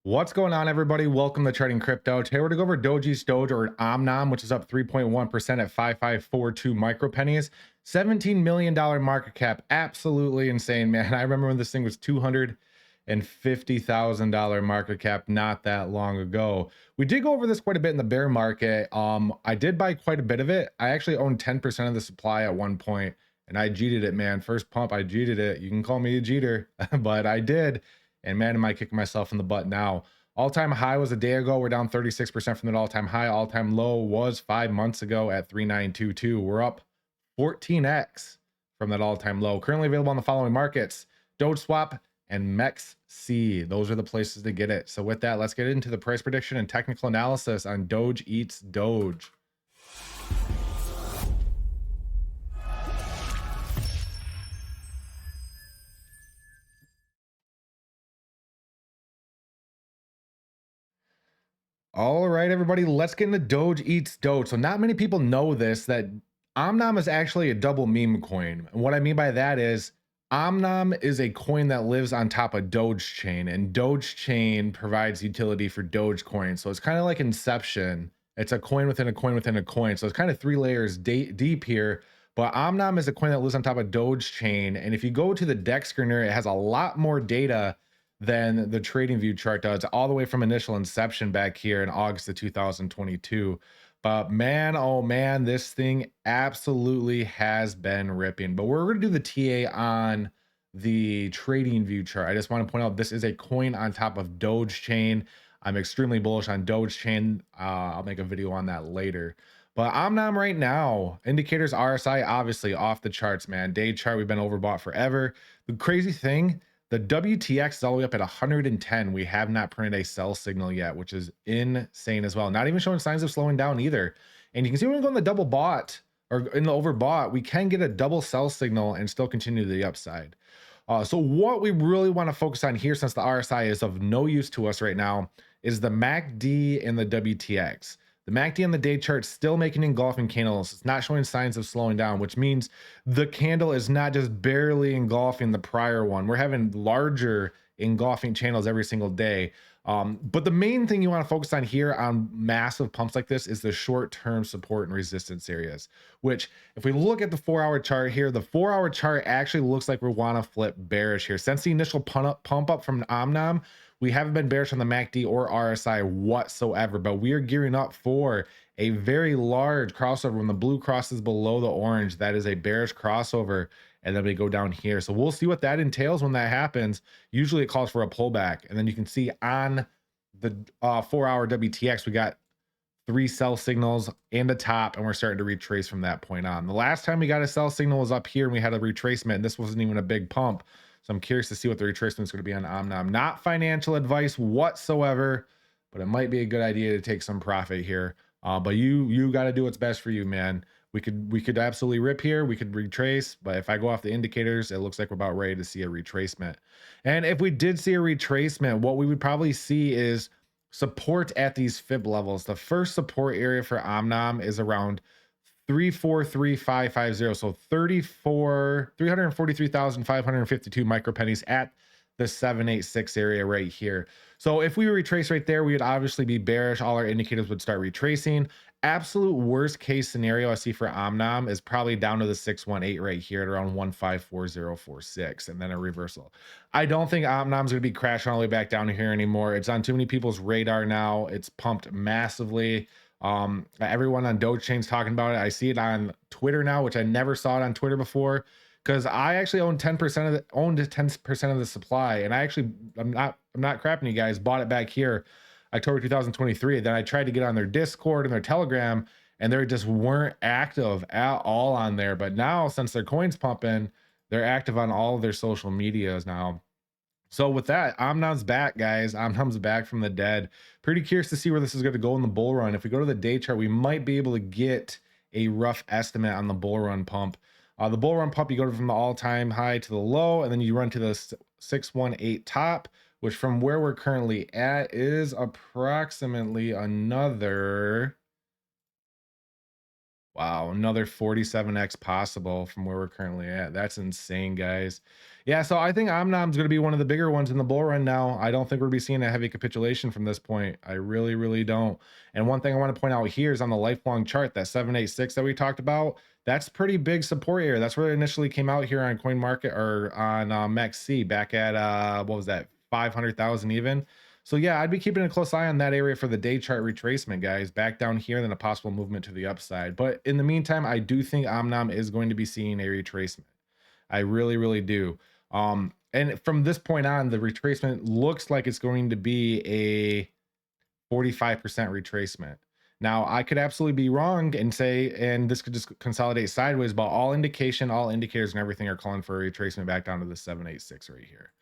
What's going on, everybody? Welcome to Trading Crypto. Today we're going to go over Doge's Doge, or OMNOM, which is up 3.1% at 5542 micropennies. $17 million market cap. Absolutely insane, man. I remember when this thing was $250,000 market cap not that long ago. We did go over this quite a bit in the bear market. I did buy quite a bit of it. I actually owned 10% of the supply at one point, and I jeeted it, man. First pump, I jeeted it. You can call me a jeter, but I did. And man, am I kicking myself in the butt now. All-time high was a day ago. We're down 36% from that all-time high. All-time low was 5 months ago at 3922. We're up 14x from that all-time low. Currently available on the following markets: Doge Swap and MEXC. Those are the places to get it. So with that, let's get into the price prediction and technical analysis on Doge Eats Doge. All right, everybody, let's get into Doge Eats Doge. So not many people know this, that OMNOM is actually a double meme coin. And what I mean by that is OMNOM is a coin that lives on top of Doge Chain, and Doge Chain provides utility for Dogecoin. So it's kind of like Inception. It's a coin within a coin within a coin. So it's kind of 3 layers deep here. But OMNOM is a coin that lives on top of Doge Chain. And if you go to the deck screener, it has a lot more data than the trading view chart does, all the way from initial inception back here in August of 2022. But man, oh man, this thing absolutely has been ripping. But we're going to do the TA on the trading view chart. I just want to point out this is a coin on top of Doge Chain. I'm extremely bullish on Doge Chain. I'll make a video on that later. But OMNOM right now, indicators RSI obviously off the charts, man. Day chart, we've been overbought forever. The crazy thing, the WTX is all the way up at 110. We have not printed a sell signal yet, which is insane as well. Not even showing signs of slowing down either. And you can see when we go in the double bought or in the overbought, we can get a double sell signal and still continue to the upside. So what we really want to focus on here, since the RSI is of no use to us right now, is the MACD and the WTX. The MACD on the day chart still making engulfing candles. It's not showing signs of slowing down, which means the candle is not just barely engulfing the prior one. We're having larger engulfing channels every single day. But the main thing you want to focus on here on massive pumps like this is the short-term support and resistance areas, which if we look at the 4-hour chart here, the 4-hour chart actually looks like we want to flip bearish here. Since the initial pump up from OMNOM, we haven't been bearish on the MACD or RSI whatsoever, but we are gearing up for a very large crossover. When the blue crosses below the orange, that is a bearish crossover, and then we go down here. So we'll see what that entails when that happens. Usually it calls for a pullback, and then you can see on the 4-hour WTX, we got 3 sell signals and a top, and we're starting to retrace from that point on. The last time we got a sell signal was up here, and we had a retracement, and this wasn't even a big pump. So I'm curious to see what the retracement is going to be on OMNOM. Not financial advice whatsoever, but it might be a good idea to take some profit here. But you got to do what's best for you, man. We could absolutely rip here. We could retrace, but if I go off the indicators, it looks like we're about ready to see a retracement. And if we did see a retracement, what we would probably see is support at these fib levels. The first support area for OMNOM is around 343550, so 343,552 micropennies at the 786 area right here. So if we retrace right there, we would obviously be bearish. All our indicators would start retracing. Absolute worst case scenario I see for OMNOM is probably down to the 618 right here at around 154046, and then a reversal. I don't think OMNOM is going to be crashing all the way back down here anymore. It's on too many people's radar now. It's pumped massively. Everyone on Doge Chain's talking about it. I see it on Twitter now, which I never saw it on Twitter before, because I actually owned 10% of the supply, and I'm not crapping you guys. Bought it back here October 2023. Then I tried to get on their Discord and their Telegram, and they just weren't active at all on there. But now, since their coins pumping, they're active on all of their social medias now. So with that, OMNOM's back, guys. OMNOM's back from the dead. Pretty curious to see where this is going to go in the bull run. If we go to the day chart, we might be able to get a rough estimate on the bull run pump. The bull run pump, you go from the all-time high to the low, and then you run to the 618 top, which from where we're currently at is approximately another Wow, another 47x possible from where we're currently at. That's insane, guys. Yeah, so I think Omnom's going to be one of the bigger ones in the bull run now. I don't think we'll be seeing a heavy capitulation from this point. I really, really don't. And one thing I want to point out here is on the lifelong chart, that 786 that we talked about, that's pretty big support area. That's where it initially came out here on Coin Market or on MEXC back at what was that, 500,000 even. So yeah, I'd be keeping a close eye on that area for the day chart retracement, guys. Back down here, then a possible movement to the upside. But in the meantime, I do think Omnom is going to be seeing a retracement. I really, really do. And from this point on, the retracement looks like it's going to be a 45% retracement. Now, I could absolutely be wrong and say, and this could just consolidate sideways, but all indication, all indicators and everything are calling for a retracement back down to the 786 right here.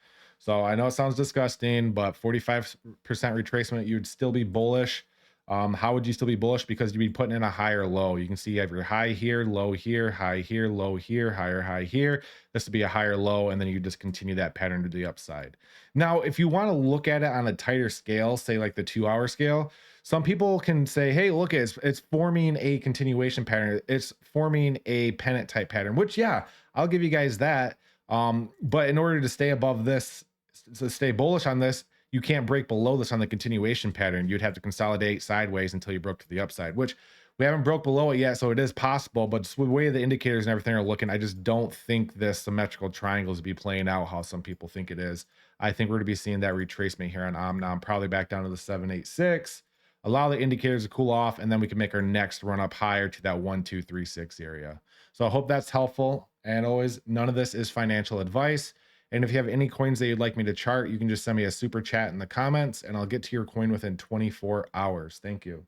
So I know it sounds disgusting, but 45% retracement, you'd still be bullish. How would you still be bullish? Because you'd be putting in a higher low. You can see you have your high here, low here, high here, low here, higher high here. This would be a higher low, and then you just continue that pattern to the upside. Now, if you want to look at it on a tighter scale, say like the 2 hour scale, some people can say, hey, look, it's forming a continuation pattern. It's forming a pennant type pattern, which, yeah, I'll give you guys that. But in order to stay above this, to stay bullish on this, you can't break below this on the continuation pattern. You'd have to consolidate sideways until you broke to the upside, which we haven't broke below it yet. So it is possible, but just the way the indicators and everything are looking, I just don't think this symmetrical triangle is be playing out how some people think it is. I think we're going to be seeing that retracement here on OMNOM, probably back down to the 786. Allow the indicators to cool off, and then we can make our next run up higher to that 1236 area. So I hope that's helpful. And always, none of this is financial advice. And if you have any coins that you'd like me to chart, you can just send me a super chat in the comments and I'll get to your coin within 24 hours. Thank you.